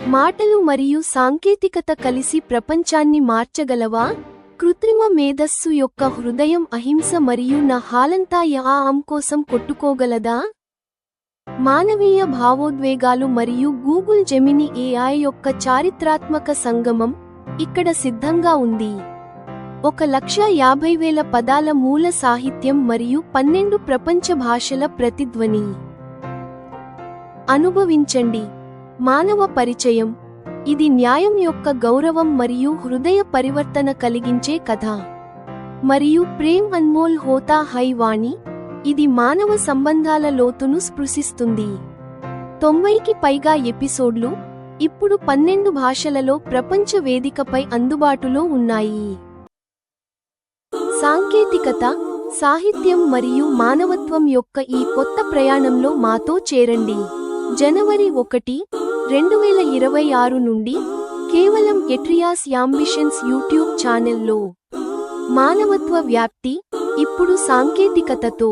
మాటలు మరియు సాంకేతికత కలిసి ప్రపంచాన్ని మార్చగలవా? కృత్రిమ మేధస్సు యొక్క హృదయం అహింస మరియు నా హాలంతా కోసం కొట్టుకోగలదా? మానవీయ భావోద్వేగాలు మరియు గూగుల్ జెమిని AI యొక్క చారిత్రాత్మక సంగమం ఇక్కడ సిద్ధంగా ఉంది. 1,50,000 పదాల మూల సాహిత్యం మరియు 12 ప్రపంచ భాషల ప్రతిధ్వని. అనుభవించండి. మానవ పరిచయం. ఇది న్యాయం యొక్క గౌరవం మరియు హృదయ పరివర్తన కలిగించే కథ. మరియు ప్రేమ్ అన్మోల్ హోతా హై వాణి. ఇది మానవ సంబంధాల లోతును స్పృశిస్తుంది. 90కి పైగా ఎపిసోడ్లు ఇప్పుడు 12 భాషలలో ప్రపంచ వేదికపై అందుబాటులో ఉన్నాయి. సాంకేతికత, సాహిత్యం మరియు మానవత్వం యొక్క ఈ కొత్త ప్రయాణంలో మాతో చేరండి. జనవరి 1, 2026 నుండి కేవలం ఎట్రియాస్ యాంబిషన్స్ యూట్యూబ్ ఛానెల్లో. మానవత్వ వ్యాప్తి ఇప్పుడు సాంకేతికతతో.